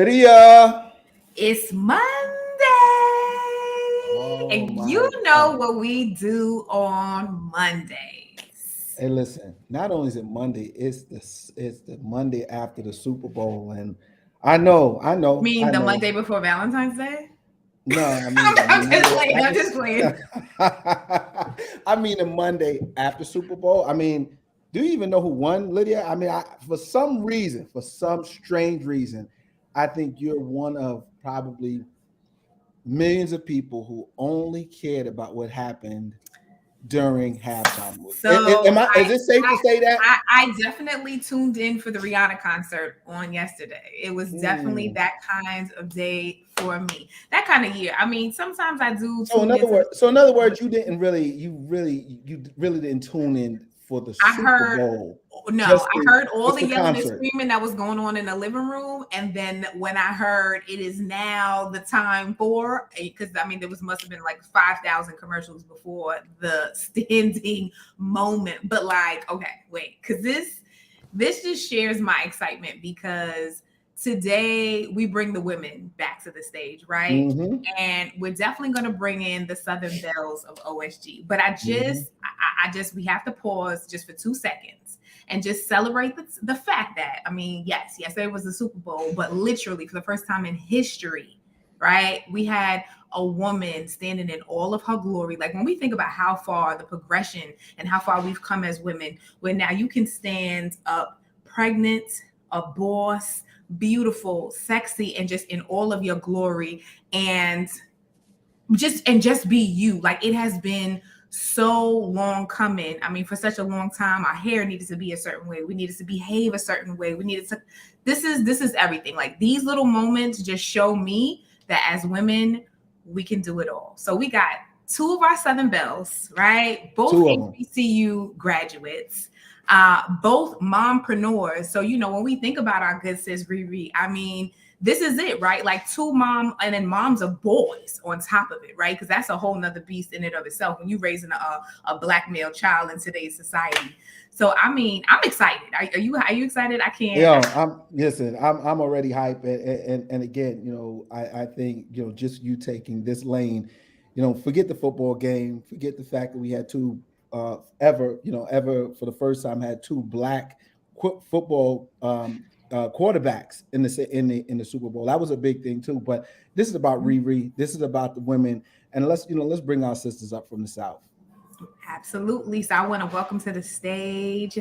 Lydia. It's Monday. Oh And you my know God. what we do on Mondays. Hey, listen. Not only is it Monday, it's the Monday after the Super Bowl, and I know, I You know, mean I the know. Monday before Valentine's Day? No, I mean the I'm just Monday playing. I'm just playing. after. I mean the Monday after Super Bowl. I mean, do you even know who won, Lydia? I mean, for some reason, for some strange reason, I think you're one of probably millions of people who only cared about what happened during halftime. So Is it safe to say that? I definitely tuned in for the Rihanna concert on yesterday. It was definitely Hmm. that kind of day for me. That kind of year. I mean, sometimes I do So in tune other into the words, so in other but words, you really didn't tune in for the I Super heard Bowl, no, just I heard all the the yelling and concert. screaming that was going on in the living room. And then when I heard it is now the time for, because I mean, there must have been like 5,000 commercials before the standing moment. But like, okay, wait, because this just shares my excitement because today we bring the women back to the stage, right? Hmm. And we're definitely going to bring in the Southern Bells of OSG. But Hmm. we have to pause just for 2 seconds and just celebrate the fact that, I mean, yes, it was the Super Bowl, but literally for the first time in history, right? We had a woman standing in all of her glory. Like when we think about how far the progression and how far we've come as women, where now you can stand up pregnant, a boss, beautiful, sexy, and just in all of your glory, and just be you. Like it has been so long coming. I mean, for such a long time, our hair needed to be a certain way. We needed to behave a certain way. We needed to. This is everything. Like these little moments just show me that as women, we can do it all. So we got two of our Southern Bells, right? Both Two of them. HBCU graduates. Both mompreneurs. So when we think about our good sis Riri, I mean, this is it, right? Like two mom and then moms of boys on top of it, right? Because that's a whole nother beast in and of itself when you raising a black male child in today's society. So I mean, I'm excited. Are you excited? I can't. Yo, I'm already hyped, and again, I think just you taking this lane, forget the football game, forget the fact that we had two ever for the first time had two black football quarterbacks in the Super Bowl. That was a big thing too. But this is about Riri. This is about the women, and let's bring our sisters up from the South. Absolutely. So I want to welcome to the stage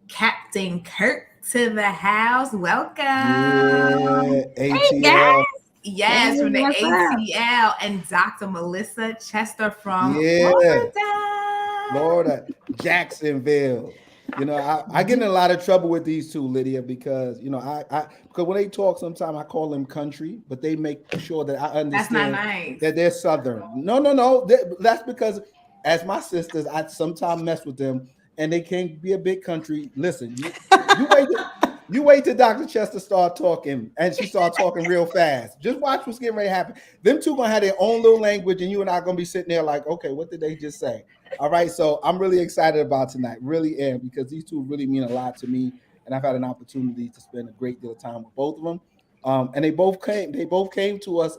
Captain Kirk to the house. Welcome. Yeah, Hey guys. ATL. Hey, Yes, from the what's up? ATL and Dr. Melissa Chester from Yeah. Florida. Florida, Jacksonville. I get in a lot of trouble with these two, Lydia, because because when they talk, sometimes I call them country, but they make sure that I That's not understand nice. that they're Southern. No, no, no. That's because as my sisters, I sometimes mess with them, and they can't be a big country. Listen, you wait. You wait till Dr. Chester start talking, and she start talking real fast. Just watch what's getting ready to happen. Them two gonna have their own little language, and you and I gonna be sitting there like, okay, what did they just say? All right, so I'm really excited about tonight, really am, because these two really mean a lot to me, and I've had an opportunity to spend a great deal of time with both of them. And they both came. They both came to us,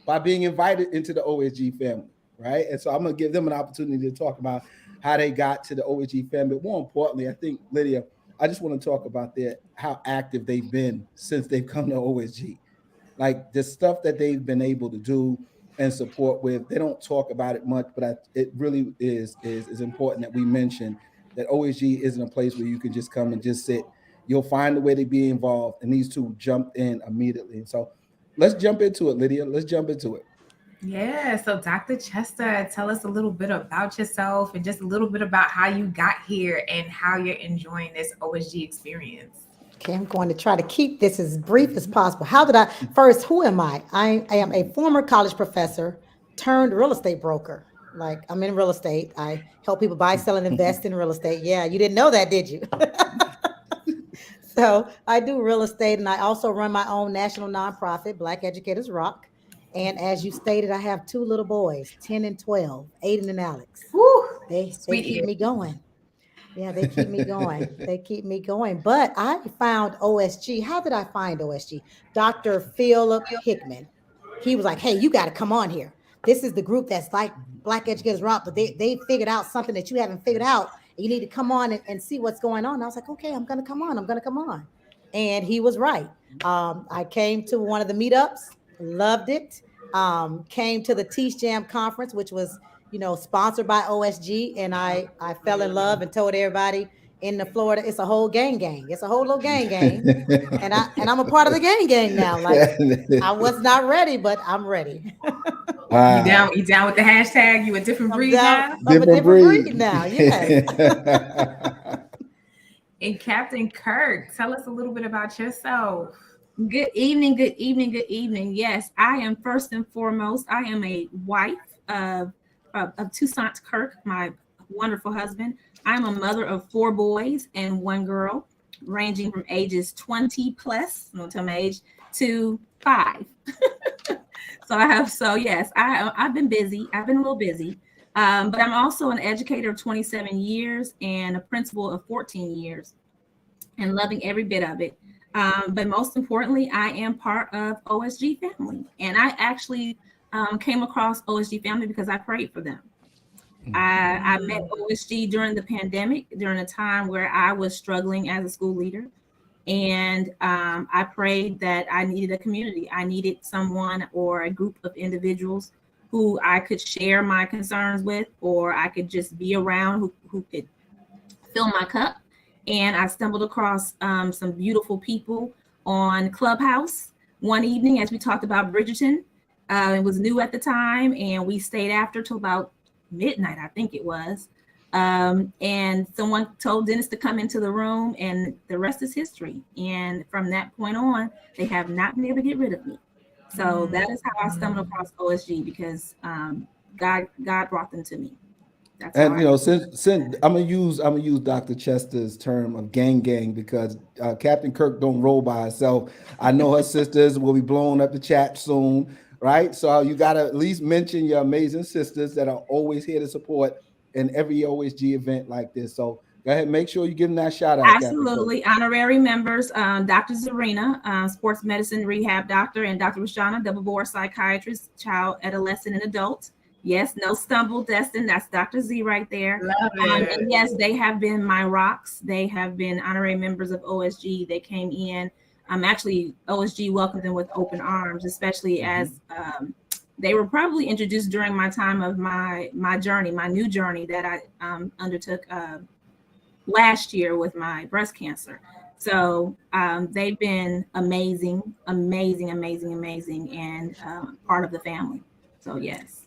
by being invited into the OSG family, right? And so I'm gonna give them an opportunity to talk about how they got to the OSG family. But more importantly, I think Lydia, I just want to talk about how active they've been since they've come to OSG, like the stuff that they've been able to do and support with. They don't talk about it much, but it really is important that we mention that OSG isn't a place where you can just come and just sit. You'll find a way to be involved, and these two jumped in immediately. And so let's jump into it, Lydia. Let's jump into it. Yeah, so Dr. Chester, tell us a little bit about yourself and just a little bit about how you got here and how you're enjoying this OSG experience. Okay, I'm going to try to keep this as brief as possible. How did I first? Who am I? I am a former college professor turned real estate broker. Like I'm in real estate. I help people buy, sell, and invest in real estate. Yeah, you didn't know that, did you? So I do real estate, and I also run my own national nonprofit, Black Educators Rock. And as you stated, I have two little boys, 10 and 12, Aiden and Alex. Whew, They sweet keep ear. me going. Yeah, they keep me going. They keep me going. But I found OSG. How did I find OSG? Dr. Philip Hickman. He was like, hey, you got to come on here. This is the group that's like Black Educators Rock, but they figured out something that you haven't figured out. You need to come on and see what's going on. And I was like, okay, I'm going to come on. I'm going to come on. And he was right. I came to one of the meetups, loved it. Came to the Teach Jam conference, which was sponsored by OSG, and I fell in love and told everybody in the Florida, it's a whole gang. It's a whole little gang. And I'm a part of the gang now. Like I was not ready, but I'm ready. Wow. You down with the hashtag? You a different breed now? I'm a Different different breed breed. now. Yes. And Captain Kirk, tell us a little bit about yourself. Good evening, good evening, good evening. Yes, I am first and foremost, I am a wife of Toussaint Kirk, my wonderful husband. I'm a mother of 4 boys and 1 girl, ranging from ages 20 plus, don't tell my age, to 5. I've been busy. I've been a little busy. But I'm also an educator of 27 years and a principal of 14 years and loving every bit of it. But most importantly, I am part of OSG family. And I actually came across OSG family because I prayed for them. I met OSG during the pandemic, during a time where I was struggling as a school leader. And I prayed that I needed a community. I needed someone or a group of individuals who I could share my concerns with, or I could just be around who could fill my cup. And I stumbled across some beautiful people on Clubhouse one evening as we talked about Bridgerton. It was new at the time, and we stayed after till about midnight, I think it was. And someone told Dennis to come into the room, and the rest is history. And from that point on, they have not been able to get rid of me. So that is how I stumbled across OSG, because God brought them to me. That's And since I'm gonna use Dr. Chester's term of gang because Captain Kirk don't roll by herself. I know her sisters will be blowing up the chat soon, right? So you gotta at least mention your amazing sisters that are always here to support in every OSG event like this. So go ahead, make sure you give them that shout out. Absolutely. Honorary members, Dr. Zarina, sports medicine rehab doctor, and Dr. Rashana, double board psychiatrist, child, adolescent, and adult. Yes, no stumble, Destin. That's Dr. Z right there. Love it. And yes, they have been my rocks. They have been honorary members of OSG. They came in. Actually, OSG welcomed them with open arms, especially as they were probably introduced during my time of my journey, my new journey that I undertook last year with my breast cancer. So they've been amazing, and part of the family. So yes.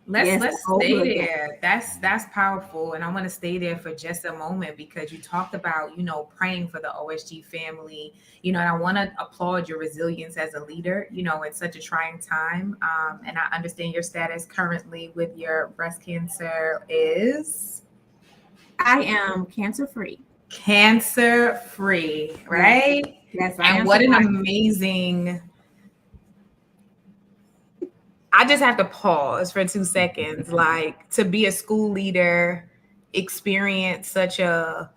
Let's stay there. That's powerful, and I want to stay there for just a moment because you talked about praying for the OSG family, and I want to applaud your resilience as a leader, in such a trying time. And I understand your status currently with your breast cancer is. I am cancer free, right? Yes, and what an amazing. I just have to pause for 2 seconds, like to be a school leader, experience such a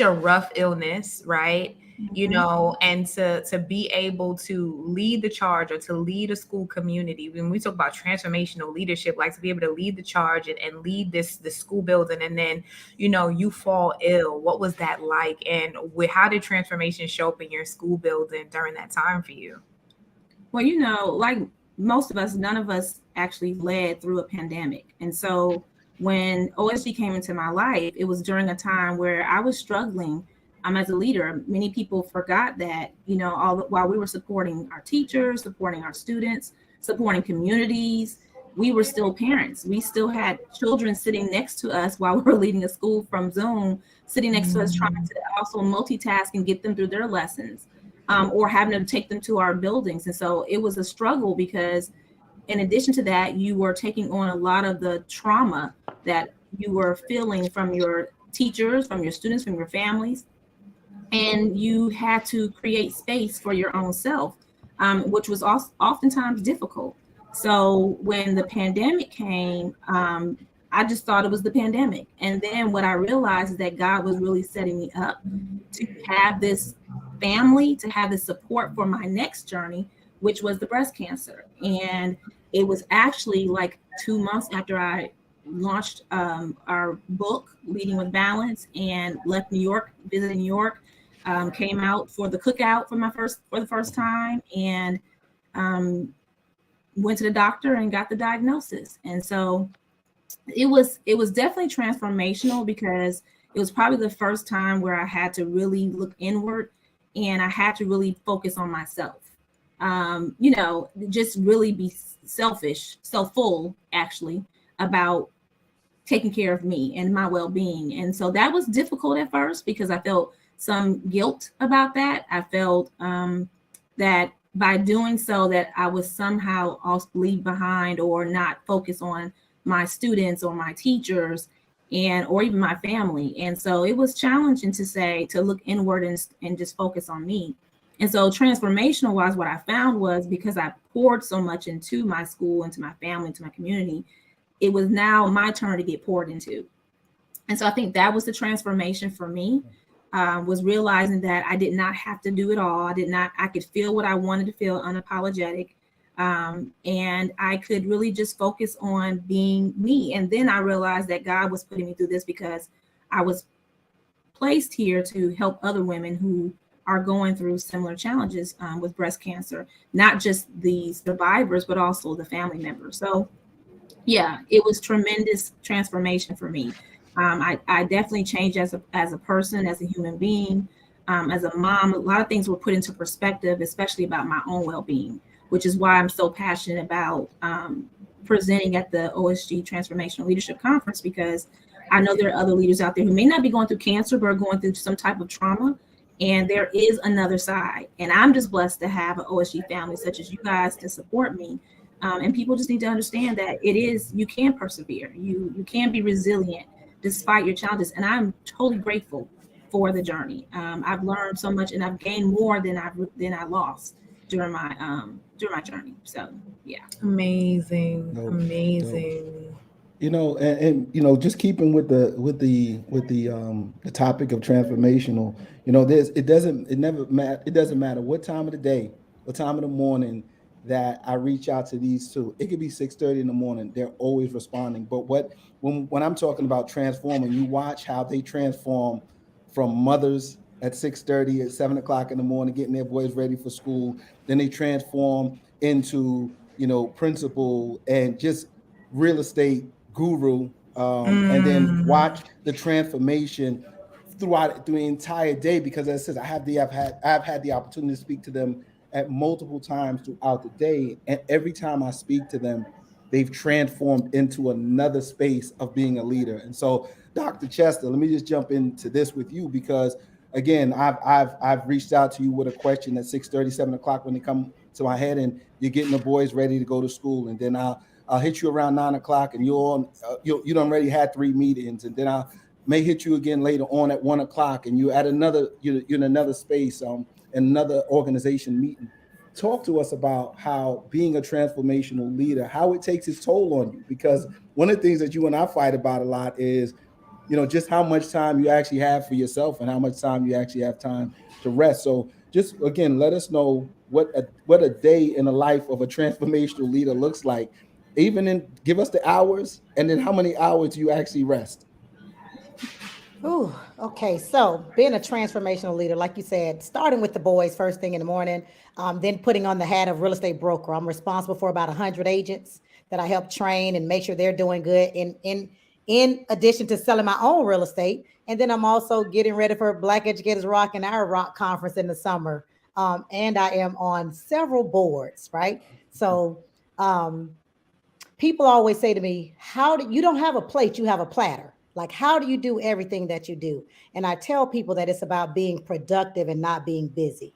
rough illness, right? And to be able to lead the charge or to lead a school community. When we talk about transformational leadership, like to be able to lead the charge and lead the school building, and then, you fall ill. What was that like? And how did transformation show up in your school building during that time for you? Well, like most of us, none of us actually led through a pandemic. And so when OSG came into my life, it was during a time where I was struggling as a leader. Many people forgot that, while we were supporting our teachers, supporting our students, supporting communities, we were still parents. We still had children sitting next to us while we were leading a school from Zoom, sitting next to us, trying to also multitask and get them through their lessons. Or having to take them to our buildings. And so it was a struggle because in addition to that, you were taking on a lot of the trauma that you were feeling from your teachers, from your students, from your families. And you had to create space for your own self, which was oftentimes difficult. So when the pandemic came, I just thought it was the pandemic. And then what I realized is that God was really setting me up to have this family, to have this support for my next journey, which was the breast cancer. And it was actually like 2 months after I launched our book, Leading with Balance, and left New York, visited New York, came out for the cookout for the first time, and went to the doctor and got the diagnosis. And so it was definitely transformational, because it was probably the first time where I had to really look inward, and I had to really focus on myself. Just really be selfful actually, about taking care of me and my well-being. And so that was difficult at first, because I felt some guilt about that. I felt that by doing so, that I was somehow also leave behind or not focus on my students or my teachers, and or even my family. And so it was challenging to look inward and just focus on me. And so transformational wise, what I found was, because I poured so much into my school, into my family, into my community, it was now my turn to get poured into. And so I think that was the transformation for me, was realizing that I did not have to do it all. I could feel what I wanted to feel, unapologetic. And I could really just focus on being me. And then I realized that God was putting me through this because I was placed here to help other women who are going through similar challenges with breast cancer, not just the survivors, but also the family members. So yeah, it was tremendous transformation for me. I definitely changed as a person, as a human being, as a mom. A lot of things were put into perspective, especially about my own well-being, which is why I'm so passionate about presenting at the OSG Transformational Leadership Conference, because I know there are other leaders out there who may not be going through cancer, but are going through some type of trauma. And there is another side. And I'm just blessed to have an OSG family such as you guys to support me. And people just need to understand that you can persevere. You can be resilient despite your challenges. And I'm totally grateful for the journey. I've learned so much, and I've gained more than I lost during my journey. So yeah. Amazing. No, Amazing. and just keeping with the topic of transformational, it doesn't matter what time of the day, what time of the morning that I reach out to these two. It could be 6:30 in the morning. They're always responding. But when I'm talking about transforming, you watch how they transform from mothers at 6:30, at 7 o'clock in the morning, getting their boys ready for school. Then they transform into principal and just real estate guru, and then watch the transformation through the entire day, because as I said, I've had the opportunity to speak to them at multiple times throughout the day, and every time I speak to them, they've transformed into another space of being a leader. And so, Dr. Chester, let me just jump into this with you, because again, I've reached out to you with a question at 6:30, 7 o'clock when they come to my head, and you're getting the boys ready to go to school, and then I'll hit you around 9 o'clock, and you done already had 3 meetings, and then I may hit you again later on at 1 o'clock, and you're in another space, another organization meeting. Talk to us about how being a transformational leader, how it takes its toll on you, because one of the things that you and I fight about a lot is, just how much time you actually have for yourself and how much time you actually have time to rest. So just again, let us know what a day in the life of a transformational leader looks like. Give us the hours, and then how many hours do you actually rest? Ooh, okay. So being a transformational leader, like you said, starting with the boys first thing in the morning, then putting on the hat of real estate broker. I'm responsible for about 100 agents that I help train and make sure they're doing good. In addition to selling my own real estate, and then I'm also getting ready for Black Educators Rock and our Rock conference in the summer. And I am on several boards, right? So people always say to me, how do you don't have a plate, you have a platter. Like, how do you do everything that you do? And I tell people that it's about being productive and not being busy.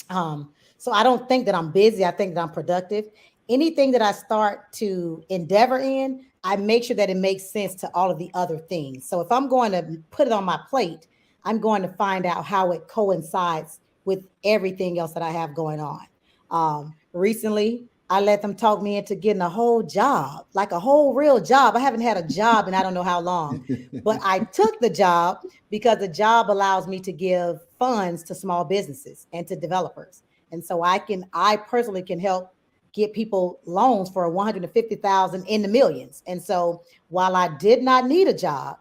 So I don't think that I'm busy. I think that I'm productive. Anything that I start to endeavor in, I make sure that it makes sense to all of the other things. So if I'm going to put it on my plate, I'm going to find out how it coincides with everything else that I have going on. Recently, I let them talk me into getting a whole job, like a whole real job. I haven't had a job in I don't know how long, but I took the job because the job allows me to give funds to small businesses and to developers. And so I personally can help get people loans for 150,000 in the millions. And so while I did not need a job,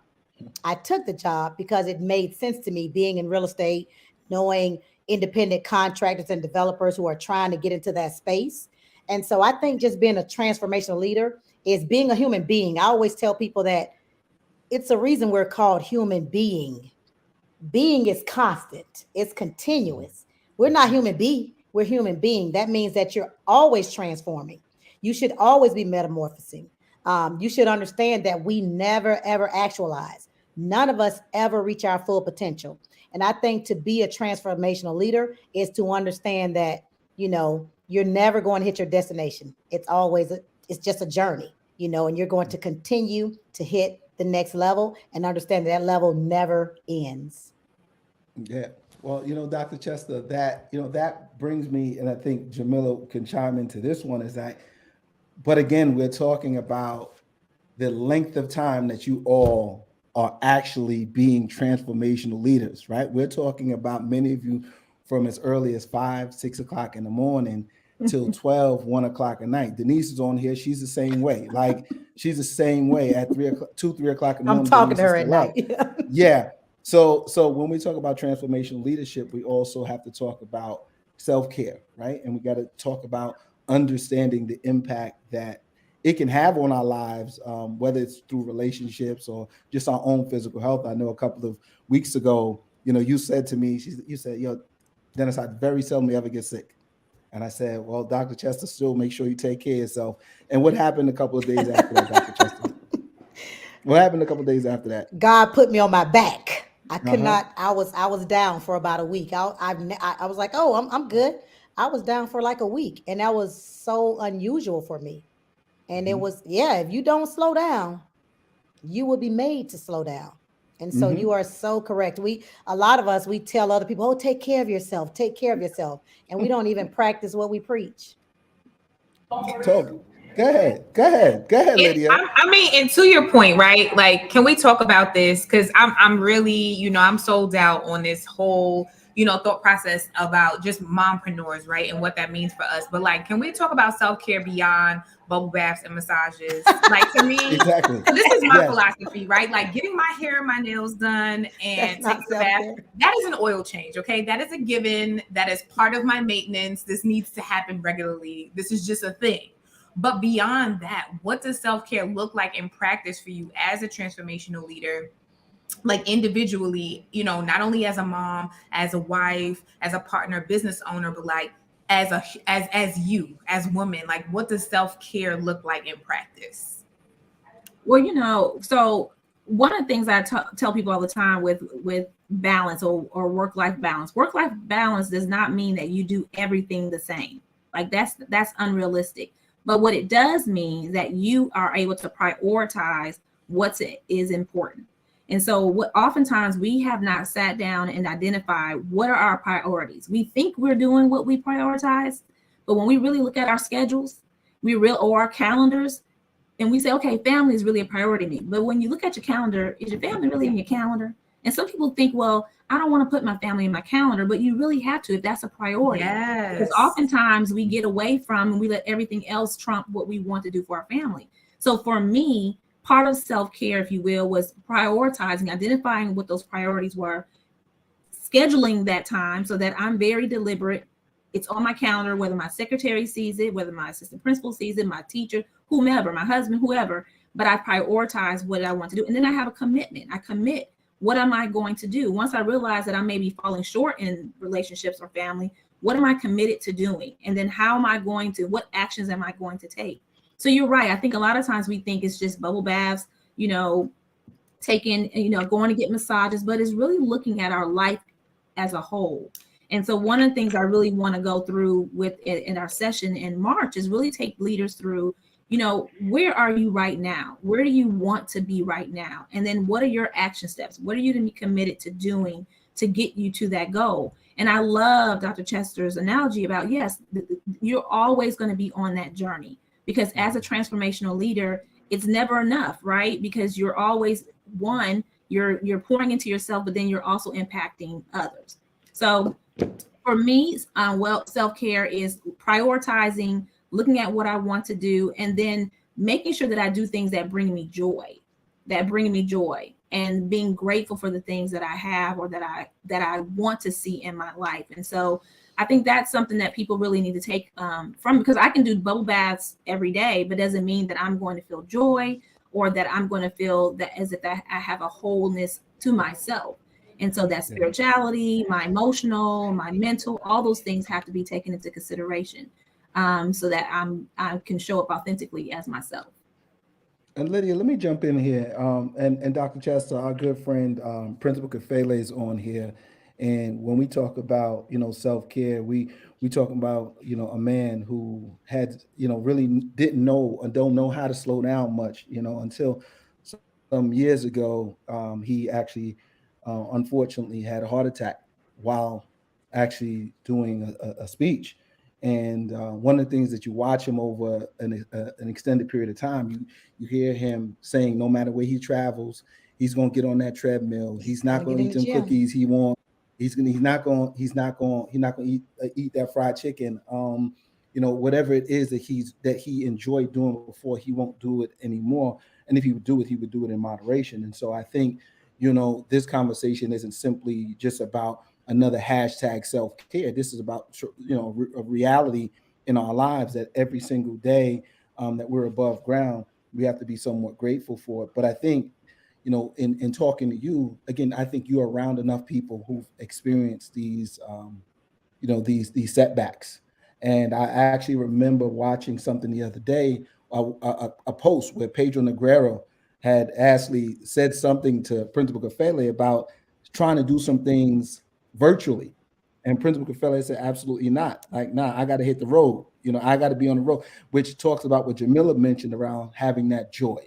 I took the job because it made sense to me being in real estate, knowing independent contractors and developers who are trying to get into that space. And so I think just being a transformational leader is being a human being. I always tell people that it's a reason we're called human being. Being is constant, it's continuous. We're not human being, we're human being. That means that you're always transforming. You should always be metamorphosing. You should understand that we never, ever actualize. None of us ever reach our full potential. And I think to be a transformational leader is to understand that, you're never going to hit your destination. It's just a journey, and you're going to continue to hit the next level and understand that level never ends. Yeah. Well, Dr. Chester, that brings me, and I think Jamila can chime into this one, is that, but again, we're talking about the length of time that you all are actually being transformational leaders, right? We're talking about many of you from as early as 5, 6 o'clock in the morning till 12, 1 o'clock at night. Denise is on here. She's the same way. Like, she's the same way at 3 o'clock in the morning. I'm talking Denise to her at night. Yeah. So when we talk about transformational leadership, we also have to talk about self-care, right? And we got to talk about understanding the impact that it can have on our lives, whether it's through relationships or just our own physical health. I know a couple of weeks ago, you said to me, you said, Dennis, I very seldomly ever get sick. And I said, well, Dr. Chester, still make sure you take care of yourself. And what happened a couple of days after that, Dr. Chester? What happened a couple of days after that? God put me on my back. I could not. I was down for about a week. I was like, oh, I'm good. I was down for like a week, and that was so unusual for me. And it was, if you don't slow down, you will be made to slow down. And so you are so correct. A lot of us, we tell other people, oh, take care of yourself, take care of yourself. And we don't even practice what we preach. Totally. Go ahead, Lydia. I mean, and to your point, right? Like, can we talk about this? Because I'm really, I'm sold out on this whole, thought process about just mompreneurs, right? And what that means for us. But like, can we talk about self-care beyond bubble baths and massages? Like, to me, exactly. This is my philosophy, right? Like, getting my hair and my nails done and taking a bath, that is an oil change, okay? That is a given. That is part of my maintenance. This needs to happen regularly. This is just a thing. But beyond that, what does self-care look like in practice for you as a transformational leader? Like, individually, not only as a mom, as a wife, as a partner, business owner, but like as you, as women, like, what does self-care look like in practice? Well, so one of the things I tell people all the time with balance or work-life balance does not mean that you do everything the same. Like, that's unrealistic. But what it does mean is that you are able to prioritize what is important. And so oftentimes we have not sat down and identified what are our priorities. We think we're doing what we prioritize, but when we really look at our schedules, or our calendars, and we say, okay, family is really a priority to me. But when you look at your calendar, is your family really in your calendar? And some people think, well, I don't want to put my family in my calendar, but you really have to if that's a priority. Yes. Because oftentimes we get away from and we let everything else trump what we want to do for our family. So for me, part of self-care, if you will, was prioritizing, identifying what those priorities were, scheduling that time so that I'm very deliberate. It's on my calendar, whether my secretary sees it, whether my assistant principal sees it, my teacher, whomever, my husband, whoever, but I prioritize what I want to do. And then I have a commitment. I commit. What am I going to do? Once I realize that I may be falling short in relationships or family, what am I committed to doing? And then what actions am I going to take? So you're right. I think a lot of times we think it's just bubble baths, taking, going to get massages, but it's really looking at our life as a whole. And so one of the things I really want to go through in our session in March is really take leaders through, where are you right now? Where do you want to be right now? And then what are your action steps? What are you going to be committed to doing to get you to that goal. And I love Dr. Chester's analogy about, yes, you're always going to be on that journey, because as a transformational leader, it's never enough, right? Because you're always, one, you're pouring into yourself, but then you're also impacting others. So for me, well, self-care is prioritizing, looking at what I want to do, and then making sure that I do things that bring me joy, and being grateful for the things that I have, or that I want to see in my life. And so I think that's something that people really need to take from, because I can do bubble baths every day, but doesn't mean that I'm going to feel joy, or that I'm going to feel that as if I have a wholeness to myself. And so that spirituality, my emotional, my mental, all those things have to be taken into consideration, so that I can show up authentically as myself. And Lydia, let me jump in here. And Dr. Chester, our good friend, Principal Kafele is on here. And when we talk about, self-care, we talking about, a man who had, really didn't know or don't know how to slow down much, until some years ago. He actually, unfortunately, had a heart attack while actually doing a speech. And one of the things that you watch him over an extended period of time, you hear him saying, no matter where he travels, he's going to get on that treadmill. He's not going to eat them cookies he wants. He's not going to eat that fried chicken. Whatever it is that he enjoyed doing before, he won't do it anymore. And if he would do it, he would do it in moderation. And so I think, this conversation isn't simply just about another hashtag self-care. This is about, a reality in our lives that every single day that we're above ground, we have to be somewhat grateful for it. But I think, in talking to you again, I think you're around enough people who've experienced these, these setbacks. And I actually remember watching something the other day, a post where Pedro Negrero had actually said something to Principal Kafele about trying to do some things virtually. And Principal Kafele said, absolutely not. Like, nah, I got to hit the road. I got to be on the road, which talks about what Jamila mentioned around having that joy.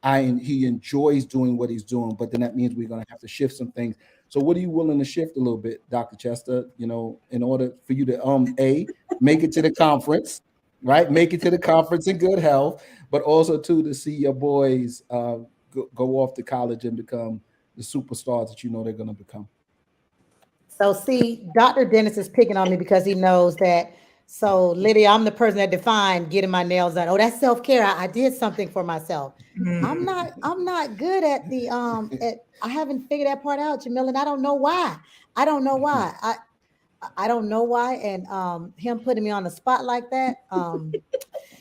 He enjoys doing what he's doing, but then that means we're going to have to shift some things. So what are you willing to shift a little bit, Dr. Chester, in order for you to, make it to the conference, right? Make it to the conference in good health, but also to see your boys go off to college and become the superstars that they're going to become. So see, Dr. Dennis is picking on me because he knows that. So Lydia, I'm the person that defined getting my nails done. Oh, that's self-care. I did something for myself. I'm not good at the I haven't figured that part out, Jamila, and I don't know why. I don't know why. And him putting me on the spot like that.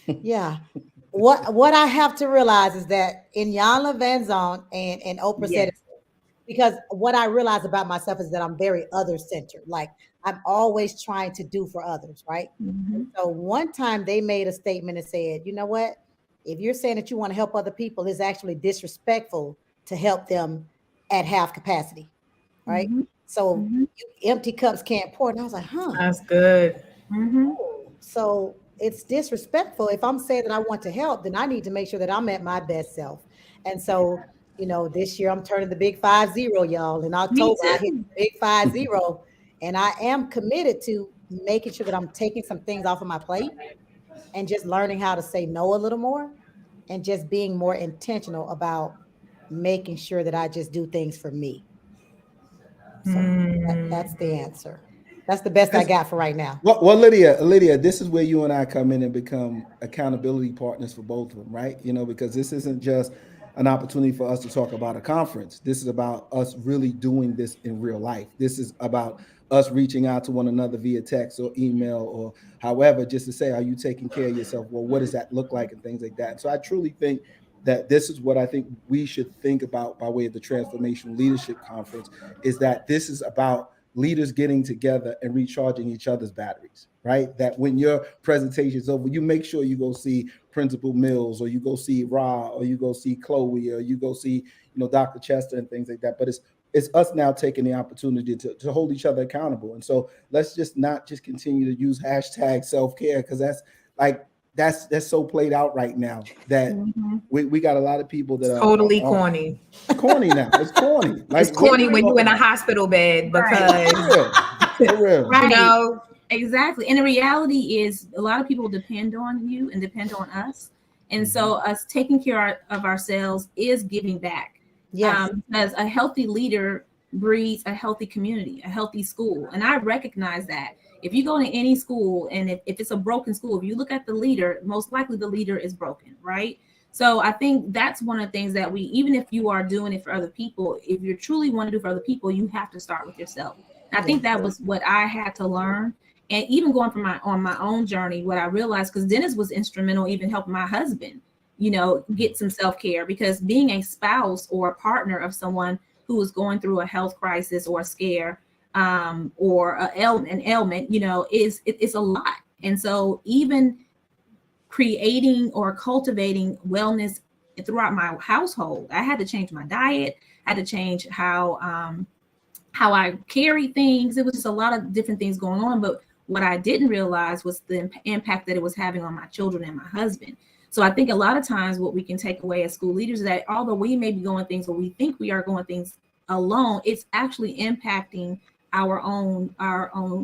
Yeah. What I have to realize is that Iyanla Vanzant and Oprah said it, because what I realize about myself is that I'm very other-centered. Like, I'm always trying to do for others, right? So one time they made a statement and said, you know what? If you're saying that you want to help other people, it's actually disrespectful to help them at half capacity, right? So empty cups can't pour. And I was like, That's good. So it's disrespectful. If I'm saying that I want to help, then I need to make sure that I'm at my best self. And so, this year I'm turning the big 50, y'all. In October, I hit the big 50. And I am committed to making sure that I'm taking some things off of my plate and just learning how to say no a little more, and just being more intentional about making sure that I just do things for me. So that's the answer. That's the best I got for right now. Well, Lydia, this is where you and I come in and become accountability partners for both of them, right? Because this isn't just an opportunity for us to talk about a conference. This is about us really doing this in real life. This is about us reaching out to one another via text or email or however, just to say, are you taking care of yourself? Well, what does that look like and things like that. And so I truly think that this is what I think we should think about by way of the Transformational Leadership Conference, is that this is about leaders getting together and recharging each other's batteries, right? That when your presentation is over, you make sure you go see Principal Mills, or you go see Ra, or you go see Chloe, or you go see, Dr. Chester and things like that. But it's us now taking the opportunity to hold each other accountable. And so let's just not just continue to use hashtag self-care, because that's like, that's so played out right now that we got a lot of people that Totally corny. Corny now. It's corny. Like, It's corny when you're in a hospital bed because for real. Right. you know. Exactly. And the reality is a lot of people depend on you and depend on us. And so us taking care of ourselves is giving back. Yes. Because a healthy leader breeds a healthy community, a healthy school. And I recognize that. If you go to any school and if it's a broken school, if you look at the leader, most likely the leader is broken, right? So I think that's one of the things that even if you are doing it for other people, if you truly want to do for other people, you have to start with yourself. And I think that was what I had to learn. And even going on my own journey, what I realized, because Dennis was instrumental even helping my husband, get some self-care, because being a spouse or a partner of someone who is going through a health crisis or a scare or an ailment, it's a lot. And so even creating or cultivating wellness throughout my household, I had to change my diet, I had to change how I carry things. It was just a lot of different things going on. But what I didn't realize was the impact that it was having on my children and my husband. So I think a lot of times what we can take away as school leaders is that although we may be going things or we think we are going things alone, it's actually impacting our own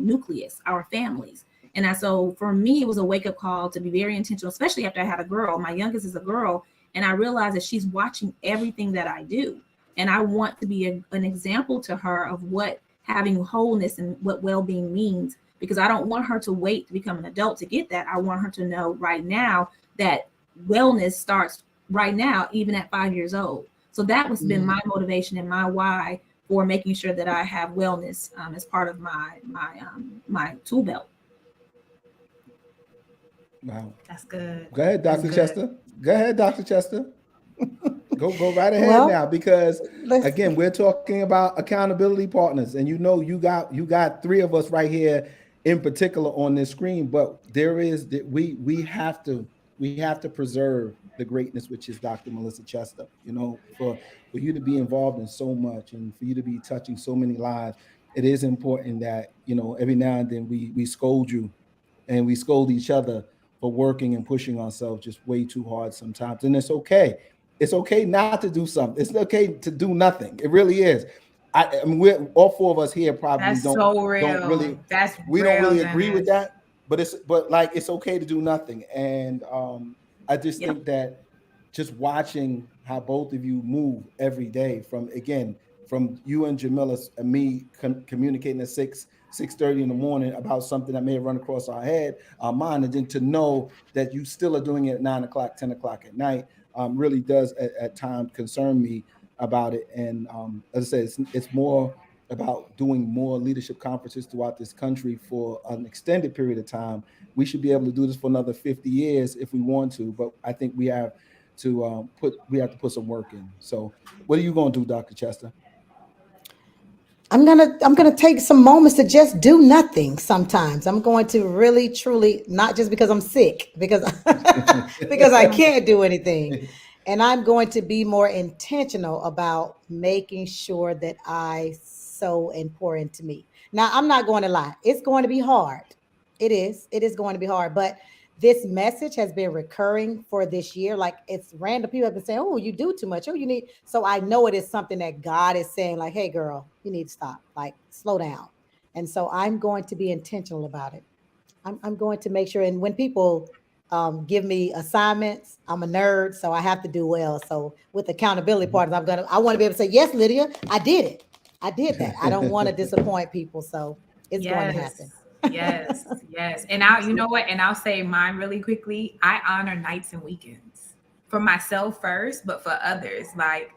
nucleus, our families. And so for me, it was a wake-up call to be very intentional, especially after I had a girl. My youngest is a girl, and I realized that she's watching everything that I do. And I want to be an example to her of what having wholeness and what well-being means, because I don't want her to wait to become an adult to get that. I want her to know right now that wellness starts right now, even at 5 years old. So that was been my motivation and my why for making sure that I have wellness as part of my tool belt. Wow. That's good. Go ahead, Dr. Chester. Go ahead, Dr. Chester. Go right ahead now, because again, we're talking about accountability partners, and you got three of us right here in particular on this screen, but we have to preserve the greatness, which is Dr. Melissa Chester. For you to be involved in so much and for you to be touching so many lives, it is important that every now and then we scold you and we scold each other for working and pushing ourselves just way too hard sometimes, and it's okay. It's okay not to do something. It's okay to do nothing. It really is. I mean, we're all four of us here probably don't really agree with that, but it's okay to do nothing. And I just think that just watching how both of you move every day, from you and Jamila and me communicating at 6:30 in the morning about something that may have run across our mind, and then to know that you still are doing it at 9 o'clock, 10 o'clock at night, really does at times concern me about it. And as I said, it's more about doing more leadership conferences throughout this country for an extended period of time. We should be able to do this for another 50 years if we want to, but I think we have to put some work in. So what are you going to do, Dr. Chester? I'm gonna take some moments to just do nothing. Sometimes I'm going to really, truly, not just because I'm sick, because because I can't do anything, and I'm going to be more intentional about making sure that I sow and pour into me. Now, I'm not going to lie; it's going to be hard. It is going to be hard, but this message has been recurring for this year. Like, it's random people have been saying, "Oh, you do too much. Oh, you need." So I know it is something that God is saying, like, "Hey, girl, you need to stop. Like, slow down." And so I'm going to be intentional about it. I'm going to make sure. And when people give me assignments, I'm a nerd, so I have to do well. So with accountability partners, I want to be able to say, "Yes, Lydia, I did it. I did that." I don't want to disappoint people, so it's going to happen. Yes. And I'll say mine really quickly. I honor nights and weekends for myself first, but for others. Like,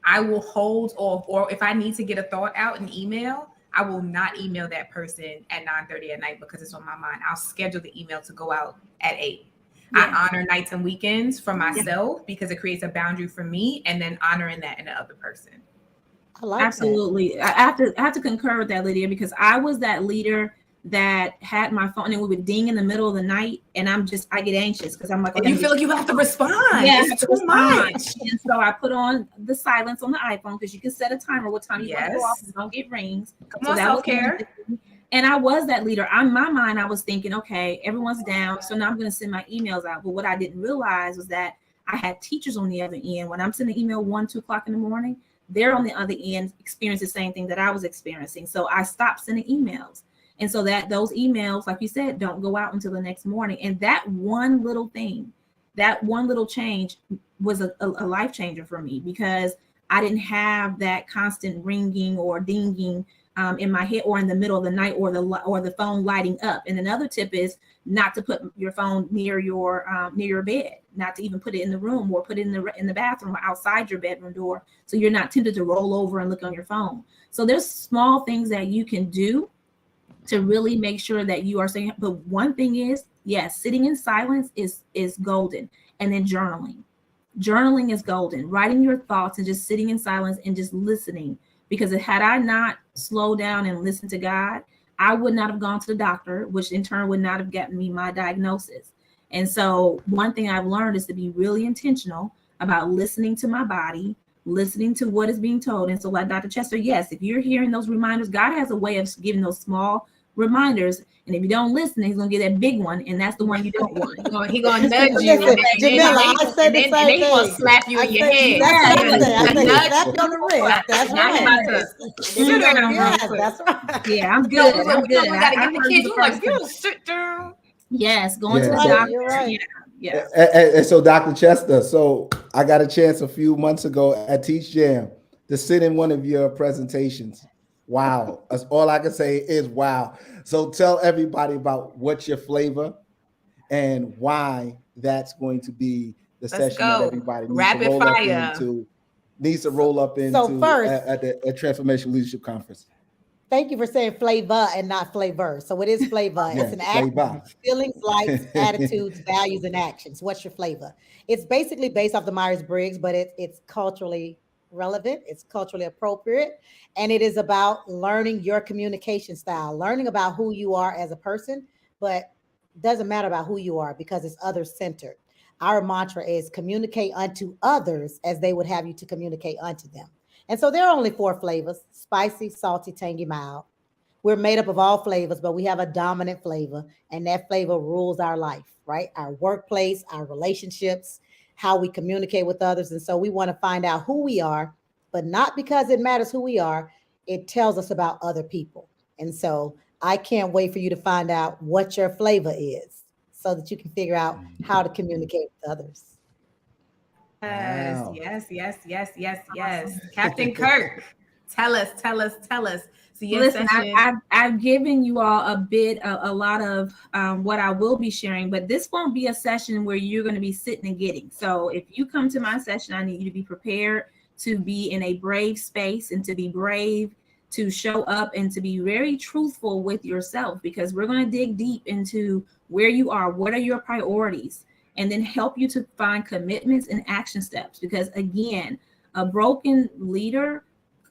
I will hold off, or if I need to get a thought out in email, I will not email that person at 9:30 at night because it's on my mind. I'll schedule the email to go out at 8. Yeah. I honor nights and weekends for myself because it creates a boundary for me, and then honoring that in the other person. I like Absolutely. That. I have to concur with that, Lydia, because I was that leader that had my phone and it would ding in the middle of the night, and I get anxious because I'm like, you feel like you have to respond. Yeah, it's too much. And so I put on the silence on the iPhone, because you can set a timer what time you want to go off and don't get rings. Come on, self-care. And I was that leader. In my mind, I was thinking, okay, everyone's down, so now I'm going to send my emails out. But what I didn't realize was that I had teachers on the other end. When I'm sending email 1, 2 o'clock in the morning, they're on the other end experiencing the same thing that I was experiencing. So I stopped sending emails. And so that those emails, like you said, don't go out until the next morning. And that one little thing, that one little change was a life changer for me, because I didn't have that constant ringing or dinging in my head, or in the middle of the night, or the phone lighting up. And another tip is not to put your phone near your bed, not to even put it in the room, or put it in the bathroom or outside your bedroom door, so you're not tempted to roll over and look on your phone. So there's small things that you can do to really make sure that you are saying. But one thing is, yes, sitting in silence is golden. And then journaling is golden. Writing your thoughts and just sitting in silence and just listening. Because had I not slowed down and listened to God, I would not have gone to the doctor, which in turn would not have gotten me my diagnosis. And so one thing I've learned is to be really intentional about listening to my body, listening to what is being told. And so, like Dr. Chester, yes, if you're hearing those reminders, God has a way of giving those small reminders. And if you don't listen, he's going to get that big one. And that's the one you don't want. He's going to nudge you. Listen, Jamila, I said the same and he's going to thing. slap you in your head. That's what I say. I A say, nudge. slap you on the wrist. That's Now he right. about to sit down. Yes, that's right. Yeah, I'm good. I'm good. We got to get the heard kids. you We're like, first. you sit down. Yes, going to the Right, doctor. you're right. Yeah. And so, Dr. Chester, so I got a chance a few months ago at Teach Jam to sit in one of your presentations. Wow. That's all I can say is wow. So tell everybody about what's your flavor and why that's going to be the Let's session that go. everybody needs Rapid to roll up fire. into. Needs to roll up into So first- at the Transformational Leadership Conference. Thank you for saying flavor and not flavor. So it is flavor. Yeah, It's an action. flavor. Feelings, likes, attitudes, values, and actions. What's your flavor? It's basically based off the Myers-Briggs, but it's culturally relevant. It's culturally appropriate. And it is about learning your communication style, learning about who you are as a person, but doesn't matter about who you are because it's other-centered. Our mantra is communicate unto others as they would have you to communicate unto them. And so there are only 4 flavors: spicy, salty, tangy, mild. We're made up of all flavors, but we have a dominant flavor, and that flavor rules our life, right? Our workplace, our relationships, how we communicate with others. And so we want to find out who we are, but not because it matters who we are. It tells us about other people. And so I can't wait for you to find out what your flavor is so that you can figure out how to communicate with others. Yes, Wow. yes. Captain Kirk, tell us. So your Listen, session. I've given you all a lot of what I will be sharing, but this won't be a session where you're going to be sitting and getting. So if you come to my session, I need you to be prepared to be in a brave space and to be brave to show up and to be very truthful with yourself, because we're going to dig deep into where you are, what are your priorities, and then help you to find commitments and action steps. Because again, a broken leader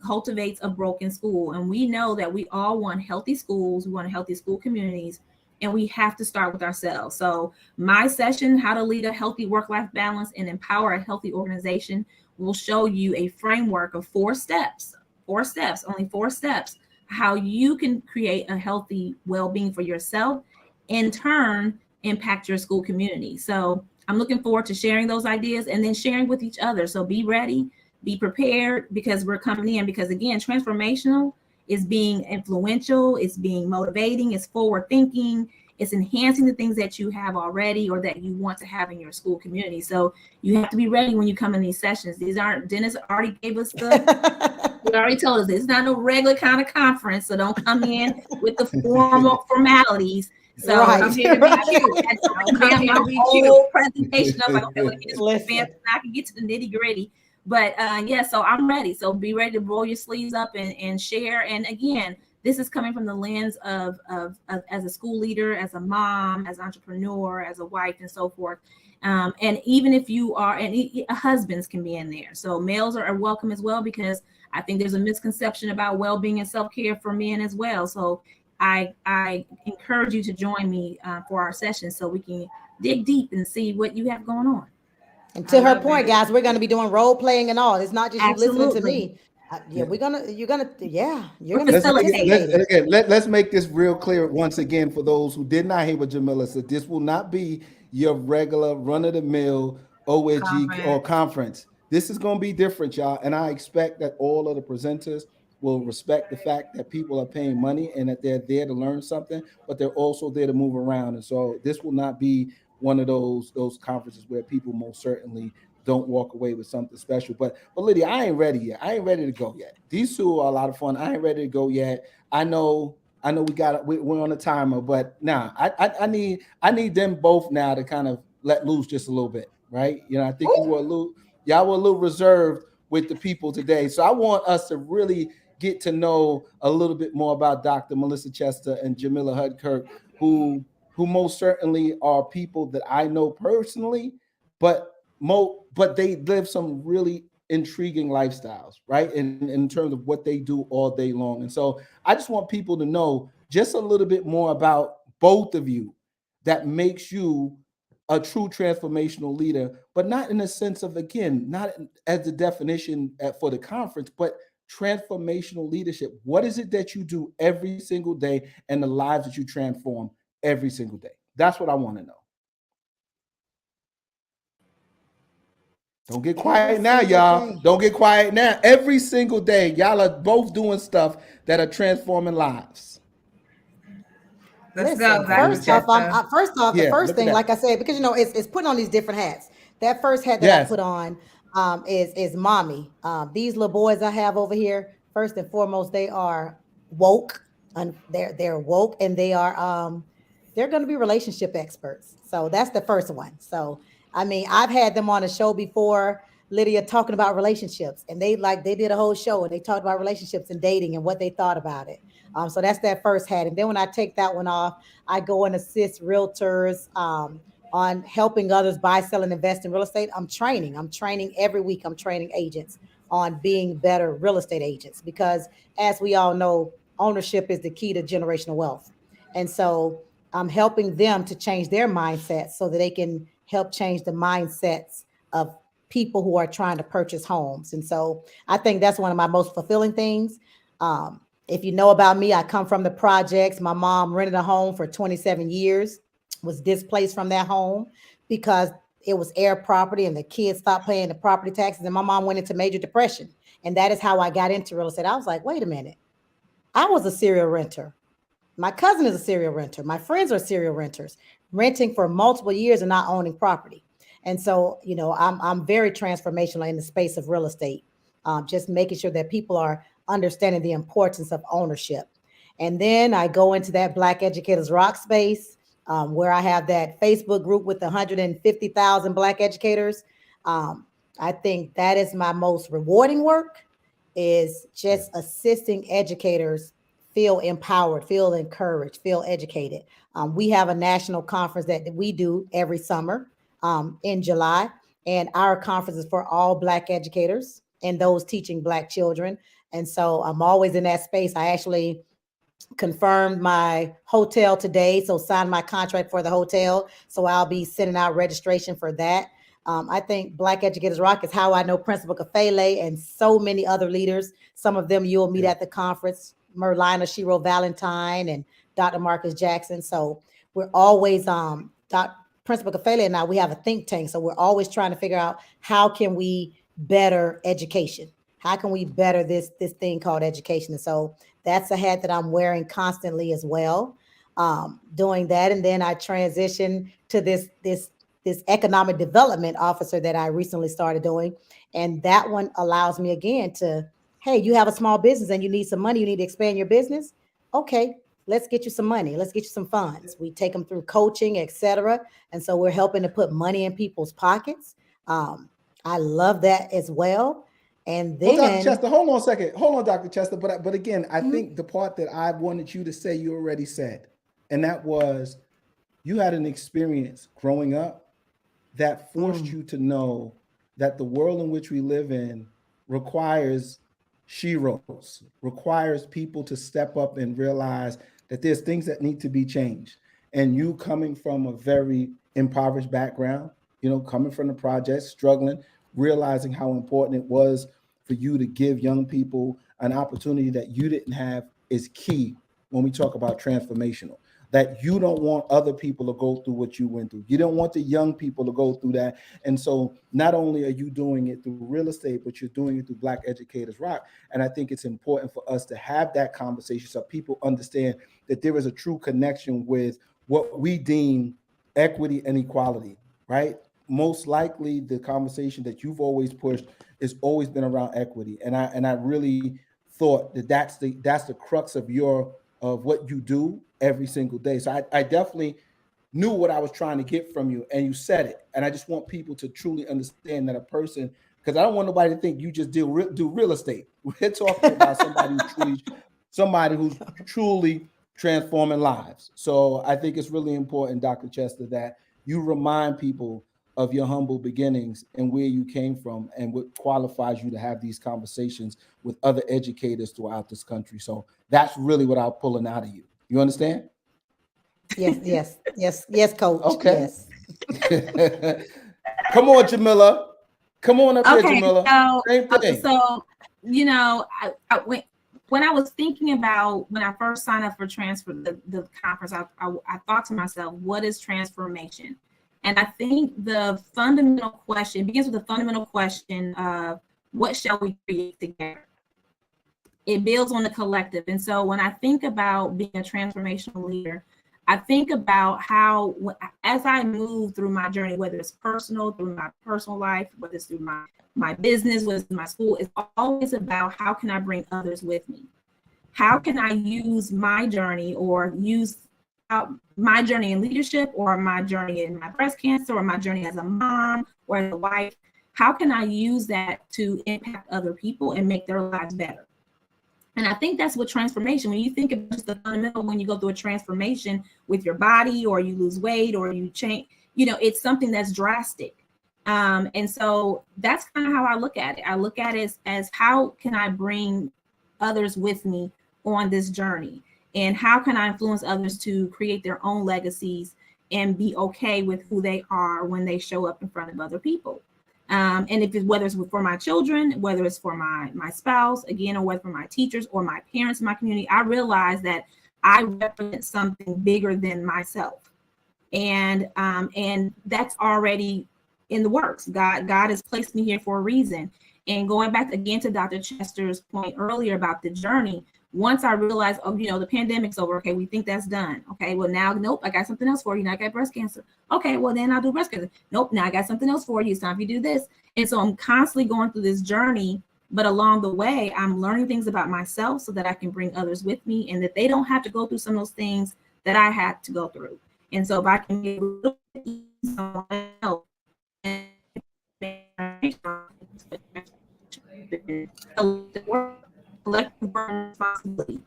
cultivates a broken school. And we know that we all want healthy schools, we want healthy school communities, and we have to start with ourselves. So my session, How to Lead a Healthy Work-Life Balance and Empower a Healthy Organization, will show you a framework of 4 steps, only 4 steps, how you can create a healthy well-being for yourself, in turn, impact your school community. So I'm looking forward to sharing those ideas and then sharing with each other. So be ready, be prepared, because we're coming in. Because again, transformational is being influential, it's being motivating, it's forward thinking, it's enhancing the things that you have already or that you want to have in your school community. So you have to be ready when you come in these sessions. These aren't, Dennis already gave us he already told us this. It's not no regular kind of conference, so don't come in with the formal formalities. So Right. I'm here to be cute. I'm here to be cute. Presentation. I was like, okay, well, here's Listen. the advance, and I can get to the nitty gritty. But yeah, so I'm ready. So be ready to roll your sleeves up and share. And again, this is coming from the lens of as a school leader, as a mom, as an entrepreneur, as a wife, and so forth. And even if you are, and husbands can be in there. So males are welcome as well, because I think there's a misconception about well-being and self-care for men as well. So I encourage you to join me for our session so we can dig deep and see what you have going on. And to her point, guys, we're going to be doing role playing and all. It's not just you listening to Absolutely. me. Yeah, you're We're gonna Let's make it, participate. facilitating. let's make this real clear once again for those who did not hear what Jamila said. This will not be your regular run of the mill OSG or Conference. conference. This is going to be different, y'all. And I expect that all of the presenters will respect the fact that people are paying money and that they're there to learn something, but they're also there to move around. And so this will not be one of those conferences where people most certainly don't walk away with something special. But Lydia, I ain't ready yet. I ain't ready to go yet. These two are a lot of fun. I ain't ready to go yet. I know we're on a timer, but now I need them both now to kind of let loose just a little bit, right? I think y'all were a little reserved with the people today. So I want us to really get to know a little bit more about Dr. Melissa Chester and Jamila Hudkirk, who most certainly are people that I know personally, but but they live some really intriguing lifestyles, right? In terms of what they do all day long. And so I just want people to know just a little bit more about both of you that makes you a true transformational leader, but not in a sense of, again, not as the definition for the conference, but transformational leadership. What is it that you do every single day and the lives that you transform every single day? That's what I want to know. Don't get Every quiet now, single y'all. day. Don't get quiet now. Every single day, y'all are both doing stuff that are transforming lives. Let's go, Listen, Dr. Melissa first off, Chester. Chester. the Yeah, first look at thing, like that. I said, because it's putting on these different hats. That first hat that I Yes. put on is mommy. These little boys I have over here, first and foremost, they are woke, and they're woke, and they're going to be relationship experts. So that's the first one. So I mean, I've had them on a show before, Lydia, talking about relationships, and they did a whole show and they talked about relationships and dating and what they thought about it. So that's that first hat. And then when I take that one off, I go and assist realtors on helping others buy, sell, and invest in real estate. I'm training. I'm training every week. I'm training agents on being better real estate agents because, as we all know, ownership is the key to generational wealth. And so I'm helping them to change their mindsets so that they can help change the mindsets of people who are trying to purchase homes. And so I think that's one of my most fulfilling things. If you know about me, I come from the projects. My mom rented a home for 27 years, was displaced from that home because it was air property and the kids stopped paying the property taxes. And my mom went into major depression. And that is how I got into real estate. I was like, wait a minute. I was a serial renter. My cousin is a serial renter. My friends are serial renters, renting for multiple years and not owning property. And so, I'm very transformational in the space of real estate, just making sure that people are understanding the importance of ownership. And then I go into that Black Educators Rock space, where I have that Facebook group with 150,000 Black educators. Um, I think that is my most rewarding work, is Yeah. just assisting educators feel empowered, feel encouraged, feel educated. We have a national conference that we do every summer in July, and our conference is for all Black educators and those teaching Black children. And so I'm always in that space. I actually confirmed my hotel today, so signed my contract for the hotel. So I'll be sending out registration for that. I think Black Educators Rock is how I know Principal Kafele and so many other leaders. Some of them you'll meet Yeah. at the conference, Merlina Shiro Valentine and Dr. Marcus Jackson. So we're always Principal Kafele and I, we have a think tank. So we're always trying to figure out how can we better education? How can we better this thing called education? And so that's a hat that I'm wearing constantly as well. Doing that, and then I transitioned to this economic development officer that I recently started doing, and that one allows me again to, hey, you have a small business and you need some money, you need to expand your business. Okay, let's get you some money, let's get you some funds. We take them through coaching, etc. And so we're helping to put money in people's pockets. I love that as well. And Well, Dr. then Chester, hold on a second. Hold on, Dr. Chester. But again, I mhm, think the part that I wanted you to say, you already said, and that was you had an experience growing up that forced mm, you to know that the world in which we live in requires sheroes, requires people to step up and realize that there's things that need to be changed. And you coming from a very impoverished background, coming from the project, struggling, realizing how important it was for you to give young people an opportunity that you didn't have is key when we talk about transformational. That you don't want other people to go through what you went through. You don't want the young people to go through that. And so not only are you doing it through real estate, but you're doing it through Black Educators Rock. And I think it's important for us to have that conversation so people understand that there is a true connection with what we deem equity and equality, right? Most likely the conversation that you've always pushed has always been around equity. And I really thought that that's the crux of what you do every single day. So I definitely knew what I was trying to get from you, and you said it. And I just want people to truly understand that a person, because I don't want nobody to think you just do real estate. We're talking about somebody who's truly transforming lives. So I think it's really important, Dr. Chester, that you remind people of your humble beginnings and where you came from and what qualifies you to have these conversations with other educators throughout this country. So that's really what I'm pulling out of you. You understand? Yes, coach. Okay. Yes. Come on, Jamila. Come on up here, Jamila. Same thing. So, when I was thinking about when I first signed up for the conference, I thought to myself, what is transformation? And I think the fundamental question begins with the fundamental question of what shall we create together? It builds on the collective. And so when I think about being a transformational leader, I think about how, as I move through my journey, whether it's personal, through my personal life, whether it's through my business, whether it's my school, it's always about how can I bring others with me? How can I use my journey or use my journey in leadership or my journey in my breast cancer or my journey as a mom or as a wife? How can I use that to impact other people and make their lives better? And I think that's what transformation, when you think of just the fundamental, when you go through a transformation with your body or you lose weight or you change, it's something that's drastic. And so that's kind of how I look at it. I look at it as how can I bring others with me on this journey? And how can I influence others to create their own legacies and be okay with who they are when they show up in front of other people? And whether it's for my children, whether it's for my spouse, again, or whether for my teachers or my parents in my community, I realize that I represent something bigger than myself. And that's already in the works. God has placed me here for a reason. And going back again to Dr. Chester's point earlier about the journey, once I realized, the pandemic's over. Okay, we think that's done. Okay, well now, nope, I got something else for you. Now I got breast cancer. Okay, well then I'll do breast cancer. Nope, now I got something else for you. It's time for you to do this. And so I'm constantly going through this journey, but along the way, I'm learning things about myself so that I can bring others with me and that they don't have to go through some of those things that I had to go through. And so if I can give a little bit to someone else, collective responsibility.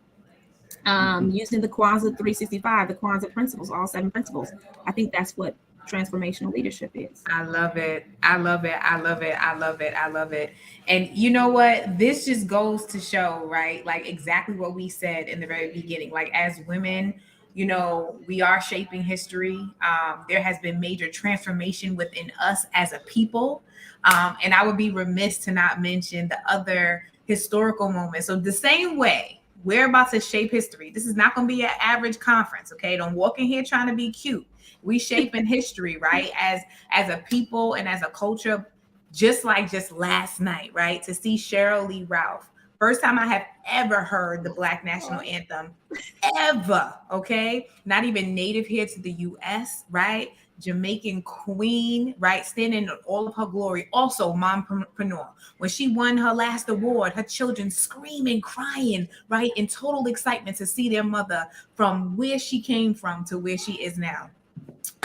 Using the Kwanzaa 365, the Kwanzaa principles, all 7 principles. I think that's what transformational leadership is. I love it. I love it. I love it. I love it. I love it. And you know what? This just goes to show, right? Like exactly what we said in the very beginning. Like as women, we are shaping history. There has been major transformation within us as a people. And I would be remiss to not mention the other historical moments. So the same way we're about to shape history. This is not going to be an average conference. Okay. Don't walk in here trying to be cute. We shaping history, right? As a people and as a culture, just last night, right? To see Cheryl Lee Ralph. First time I have ever heard the Black National Anthem ever. Okay. Not even native here to the US, right? Jamaican queen, right? Standing in all of her glory. Also mompreneur. When she won her last award, her children screaming, crying, right? In total excitement to see their mother from where she came from to where she is now.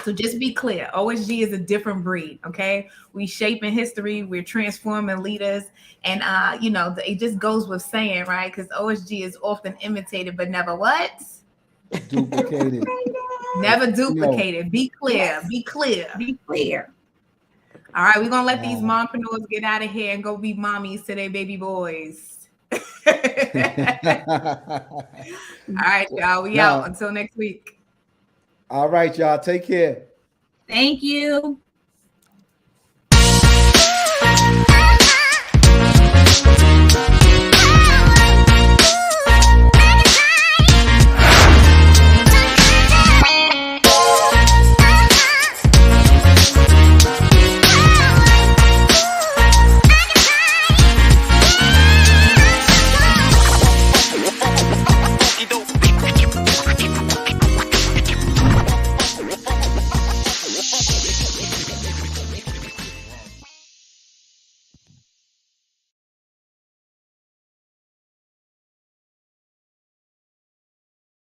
So just be clear, OSG is a different breed, okay? We shaping history, we're transforming leaders. And, it just goes with saying, right? Because OSG is often imitated, but never what? Duplicated. Never duplicated. Be clear. Yes. Be clear. Be clear. All right, we're going to let these mompreneurs get out of here and go be mommies to their baby boys. All right, y'all. We out. Until next week. All right, y'all. Take care. Thank you.